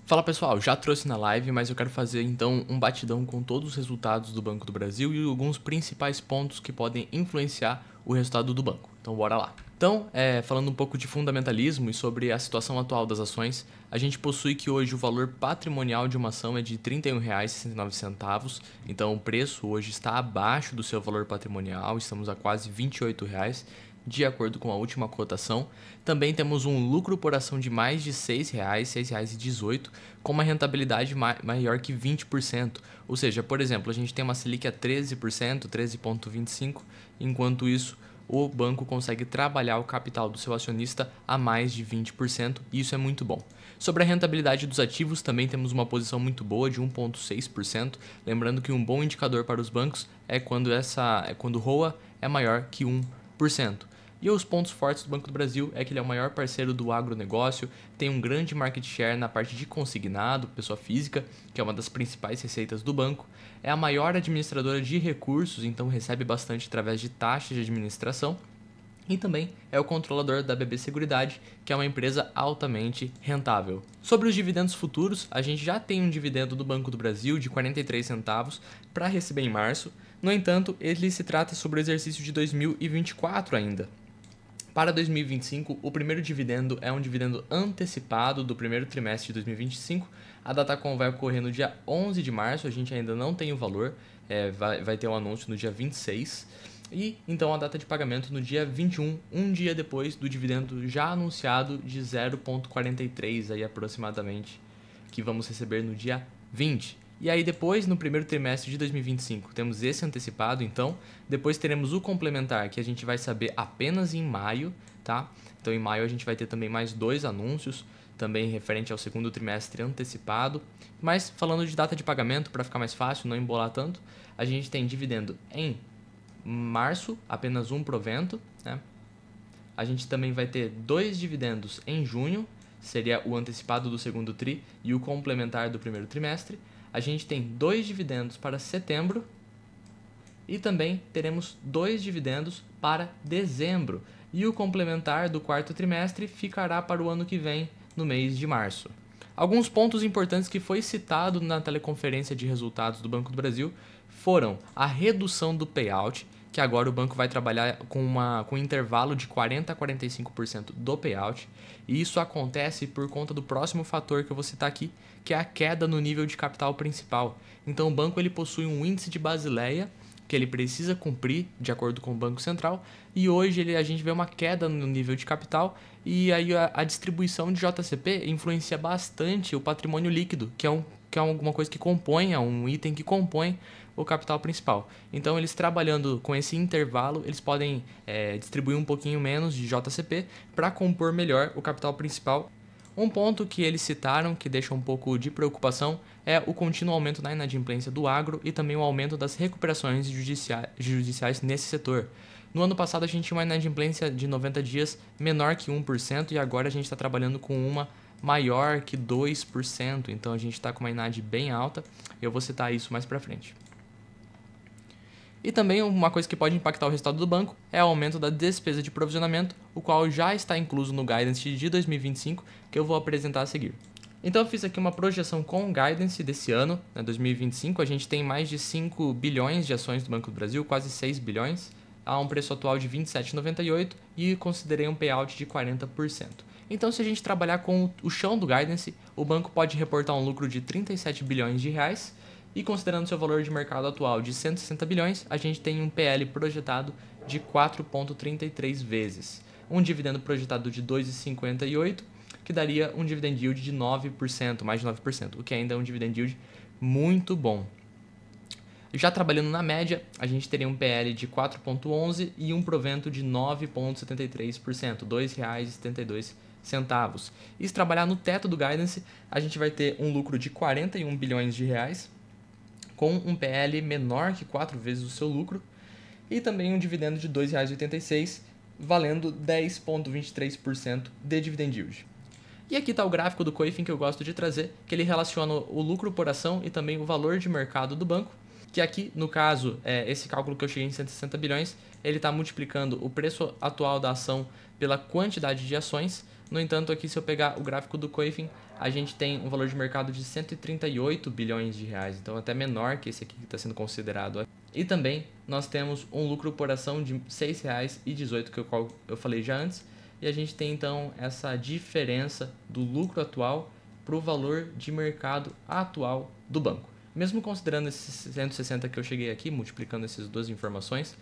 Fala pessoal, já trouxe na live, mas eu quero fazer então um batidão com todos os resultados do Banco do Brasil e alguns principais pontos que podem influenciar o resultado do banco. Então bora lá. Então, falando um pouco de fundamentalismo e sobre a situação atual das ações, a gente possui que hoje o valor patrimonial de uma ação é de R$ 31,69, então o preço hoje está abaixo do seu valor patrimonial, estamos a quase R$ 28,00. De acordo com a última cotação. Também temos um lucro por ação de mais de R$ 6,00, R$ 6,18, com uma rentabilidade maior que 20%. Ou seja, por exemplo, a gente tem uma Selic a 13%, 13,25%, enquanto isso o banco consegue trabalhar o capital do seu acionista a mais de 20%, e isso é muito bom. Sobre a rentabilidade dos ativos, também temos uma posição muito boa de 1,6%, lembrando que um bom indicador para os bancos é quando o ROA é maior que 1%. E os pontos fortes do Banco do Brasil é que ele é o maior parceiro do agronegócio, tem um grande market share na parte de consignado, pessoa física, que é uma das principais receitas do banco, é a maior administradora de recursos, então recebe bastante através de taxas de administração, e também é o controlador da BB Seguridade, que é uma empresa altamente rentável. Sobre os dividendos futuros, a gente já tem um dividendo do Banco do Brasil de 43 centavos para receber em março, no entanto, ele se trata sobre o exercício de 2024 ainda. Para 2025, o primeiro dividendo é um dividendo antecipado do primeiro trimestre de 2025. A Datacom vai ocorrer no dia 11 de março, a gente ainda não tem o valor, vai ter um anúncio no dia 26. E então a data de pagamento no dia 21, um dia depois do dividendo já anunciado de 0,43 aí aproximadamente, que vamos receber no dia 20. E aí depois, no primeiro trimestre de 2025, temos esse antecipado, então. Depois teremos o complementar, que a gente vai saber apenas em maio, tá? Então em maio a gente vai ter também mais 2 anúncios, também referente ao segundo trimestre antecipado. Mas falando de data de pagamento, para ficar mais fácil, não embolar tanto, a gente tem dividendo em março, apenas um provento, né? A gente também vai ter 2 dividendos em junho, seria o antecipado do segundo tri e o complementar do primeiro trimestre. A gente tem 2 dividendos para setembro e também teremos 2 dividendos para dezembro. E o complementar do quarto trimestre ficará para o ano que vem, no mês de março. Alguns pontos importantes que foi citado na teleconferência de resultados do Banco do Brasil foram a redução do payout, que agora o banco vai trabalhar com um intervalo de 40% a 45% do payout, e isso acontece por conta do próximo fator que eu vou citar aqui, que é a queda no nível de capital principal. Então o banco ele possui um índice de Basileia que ele precisa cumprir de acordo com o Banco Central, e hoje a gente vê uma queda no nível de capital, e aí a distribuição de JCP influencia bastante o patrimônio líquido, que é alguma coisa que compõe, é um item que compõe o capital principal. Então eles trabalhando com esse intervalo, eles podem distribuir um pouquinho menos de JCP para compor melhor o capital principal. Um ponto que eles citaram, que deixa um pouco de preocupação, é o contínuo aumento na inadimplência do agro e também o aumento das recuperações judiciais nesse setor. No ano passado a gente tinha uma inadimplência de 90 dias menor que 1% e agora a gente está trabalhando com uma maior que 2%, então a gente está com uma inad bem alta, eu vou citar isso mais para frente. E também uma coisa que pode impactar o resultado do banco é o aumento da despesa de provisionamento, o qual já está incluso no Guidance de 2025, que eu vou apresentar a seguir. Então eu fiz aqui uma projeção com o Guidance desse ano, 2025, a gente tem mais de 5 bilhões de ações do Banco do Brasil, quase 6 bilhões, a um preço atual de R$ 27,98 e considerei um payout de 40%. Então se a gente trabalhar com o chão do Guidance, o banco pode reportar um lucro de 37 bilhões de reais, e considerando seu valor de mercado atual de 160 bilhões, a gente tem um PL projetado de 4,33 vezes. Um dividendo projetado de 2,58, que daria um dividend yield de 9%, mais de 9%, o que ainda é um dividend yield muito bom. Já trabalhando na média, a gente teria um PL de 4,11 e um provento de 9,73%, R$ 2,72. E se trabalhar no teto do Guidance, a gente vai ter um lucro de 41 bilhões de reais, com um PL menor que 4 vezes o seu lucro, e também um dividendo de R$ 2,86, valendo 10,23% de dividend yield. E aqui está o gráfico do Coifin que eu gosto de trazer, que ele relaciona o lucro por ação e também o valor de mercado do banco, que aqui, no caso, esse cálculo que eu cheguei em 160 bilhões, ele está multiplicando o preço atual da ação pela quantidade de ações, No entanto, aqui se eu pegar o gráfico do Coifin, a gente tem um valor de mercado de 138 bilhões de reais, então até menor que esse aqui que está sendo considerado aqui. E também nós temos um lucro por ação de R$ 6,18, que eu falei já antes, e a gente tem então essa diferença do lucro atual para o valor de mercado atual do banco. Mesmo considerando esses 160 que eu cheguei aqui, multiplicando essas duas informações,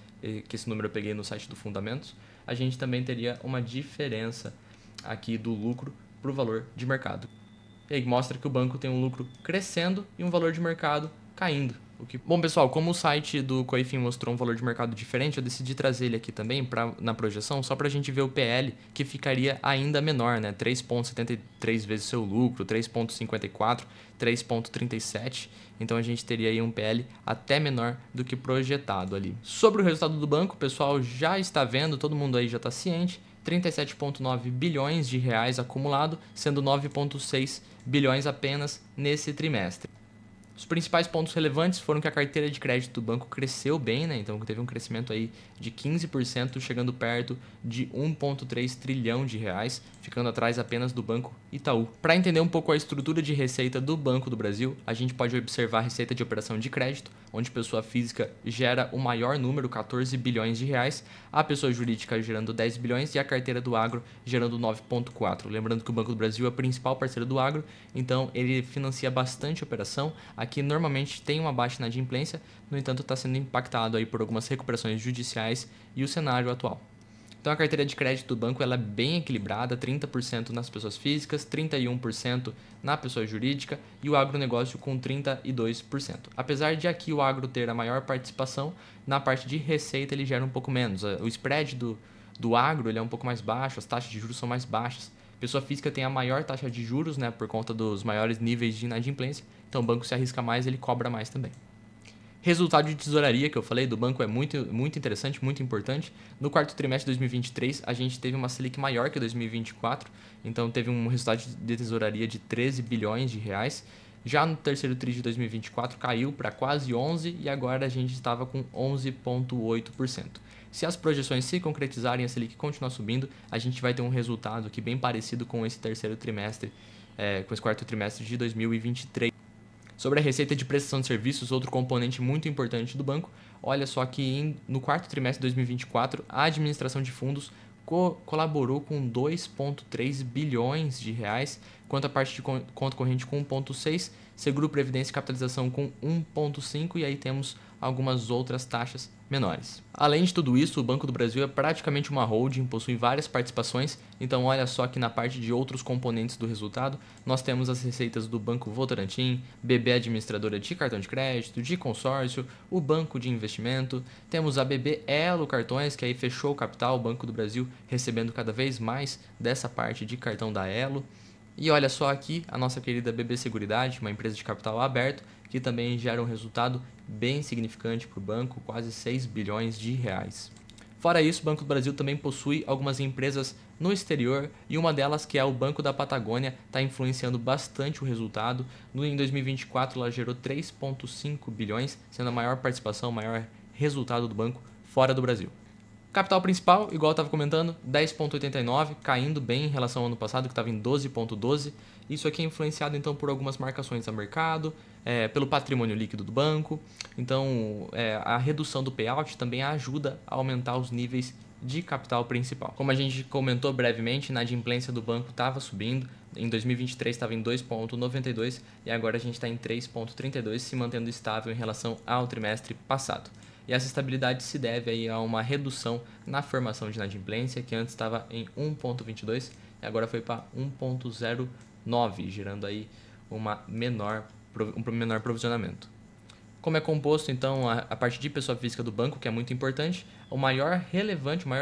que esse número eu peguei no site do Fundamentos, a gente também teria uma diferença aqui do lucro para o valor de mercado. E aí mostra que o banco tem um lucro crescendo e um valor de mercado caindo. Bom, pessoal, como o site do Coifin mostrou um valor de mercado diferente, eu decidi trazer ele aqui também na projeção, só para a gente ver o PL, que ficaria ainda menor, né? 3,73 vezes seu lucro, 3,54, 3,37. Então a gente teria aí um PL até menor do que projetado ali. Sobre o resultado do banco, o pessoal já está vendo, todo mundo aí já está ciente, 37,9 bilhões de reais acumulado, sendo 9,6 bilhões apenas nesse trimestre. Os principais pontos relevantes foram que a carteira de crédito do banco cresceu bem, né? Então teve um crescimento aí de 15%, chegando perto de 1,3 trilhão de reais, ficando atrás apenas do Banco Itaú. Para entender um pouco a estrutura de receita do Banco do Brasil, a gente pode observar a receita de operação de crédito, onde pessoa física gera o maior número, 14 bilhões de reais, a pessoa jurídica gerando 10 bilhões e a carteira do agro gerando 9,4. Lembrando que o Banco do Brasil é o principal parceiro do agro, então ele financia bastante operação. Aqui normalmente tem uma baixa inadimplência, no entanto está sendo impactado aí por algumas recuperações judiciais e o cenário atual. Então a carteira de crédito do banco ela é bem equilibrada, 30% nas pessoas físicas, 31% na pessoa jurídica e o agronegócio com 32%. Apesar de aqui o agro ter a maior participação, na parte de receita ele gera um pouco menos. O spread do agro ele é um pouco mais baixo, as taxas de juros são mais baixas. Pessoa física tem a maior taxa de juros, né, por conta dos maiores níveis de inadimplência, então o banco se arrisca mais, ele cobra mais também. Resultado de tesouraria que eu falei do banco é muito interessante, muito importante. No quarto trimestre de 2023, a gente teve uma Selic maior que 2024, então teve um resultado de tesouraria de 13 bilhões de reais. Já no terceiro trimestre de 2024 caiu para quase 11 e agora a gente estava com 11,8%. Se as projeções se concretizarem e a Selic continuar subindo, a gente vai ter um resultado aqui bem parecido com esse terceiro trimestre, com esse quarto trimestre de 2023. Sobre a receita de prestação de serviços, outro componente muito importante do banco, olha só que no quarto trimestre de 2024, a administração de fundos colaborou com 2,3 bilhões de reais, quanto a parte de conta corrente com 1,6, seguro previdência e capitalização com 1,5 e aí temos algumas outras taxas menores. Além de tudo isso, o Banco do Brasil é praticamente uma holding, possui várias participações, então olha só que na parte de outros componentes do resultado, nós temos as receitas do Banco Votorantim, BB Administradora de Cartão de Crédito, de Consórcio, o Banco de Investimento, temos a BB Elo Cartões, que aí fechou o capital, o Banco do Brasil recebendo cada vez mais dessa parte de cartão da Elo. E olha só aqui a nossa querida BB Seguridade, uma empresa de capital aberto, que também gera um resultado bem significante para o banco, quase 6 bilhões de reais. Fora isso, o Banco do Brasil também possui algumas empresas no exterior e uma delas, que é o Banco da Patagônia, está influenciando bastante o resultado. Em 2024 ela gerou 3,5 bilhões, sendo a maior participação, o maior resultado do banco fora do Brasil. Capital principal, igual eu estava comentando, 10,89, caindo bem em relação ao ano passado, que estava em 12,12. Isso aqui é influenciado então por algumas marcações a mercado, pelo patrimônio líquido do banco. Então a redução do payout também ajuda a aumentar os níveis de capital principal. Como a gente comentou brevemente, a inadimplência do banco estava subindo. Em 2023 estava em 2,92 e agora a gente está em 3,32, se mantendo estável em relação ao trimestre passado. E essa estabilidade se deve aí a uma redução na formação de inadimplência, que antes estava em 1,22 e agora foi para 1,09, gerando aí um menor provisionamento. Como é composto, então, a parte de pessoa física do banco, que é muito importante, o maior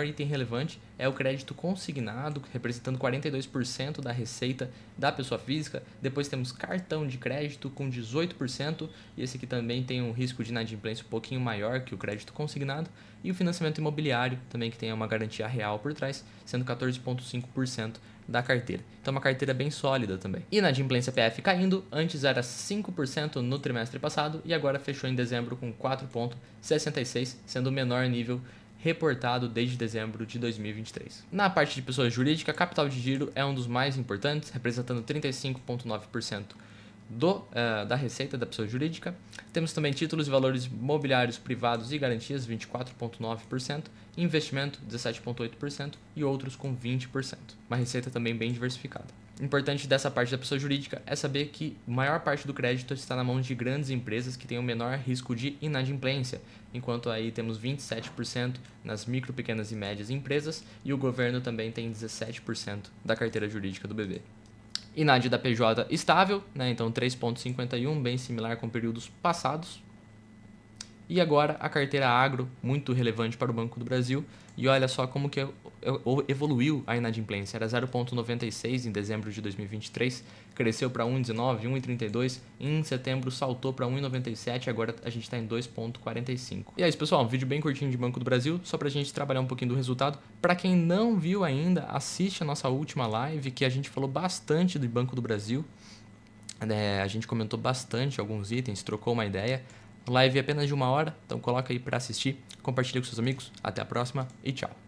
item relevante é o crédito consignado, representando 42% da receita da pessoa física. Depois temos cartão de crédito com 18%, e esse aqui também tem um risco de inadimplência um pouquinho maior que o crédito consignado. E o financiamento imobiliário, também que tem uma garantia real por trás, sendo 14,5% da carteira. Então uma carteira bem sólida também. Inadimplência PF caindo, antes era 5% no trimestre passado e agora fechou em dezembro com 4,66, sendo o menor nível reportado desde dezembro de 2023. Na parte de pessoa jurídica, capital de giro é um dos mais importantes, representando 35,9% da receita da pessoa jurídica. Temos também títulos e valores mobiliários privados e garantias, 24,9%, investimento, 17,8% e outros com 20%. Uma receita também bem diversificada. Importante dessa parte da pessoa jurídica é saber que a maior parte do crédito está na mão de grandes empresas que têm o menor risco de inadimplência, enquanto aí temos 27% nas micro, pequenas e médias empresas e o governo também tem 17% da carteira jurídica do BB. INAD da PJ estável, né? Então 3,51, bem similar com períodos passados. E agora a carteira agro, muito relevante para o Banco do Brasil. E olha só como que evoluiu a inadimplência. Era 0,96 em dezembro de 2023, cresceu para 1,19, 1,32. Em setembro saltou para 1,97, agora a gente está em 2,45. E é isso, pessoal, um vídeo bem curtinho de Banco do Brasil, só para a gente trabalhar um pouquinho do resultado. Para quem não viu ainda, assiste a nossa última live, que a gente falou bastante do Banco do Brasil. A gente comentou bastante alguns itens, trocou uma ideia. Live é apenas de 1 hora, então coloca aí para assistir, compartilha com seus amigos. Até a próxima e tchau!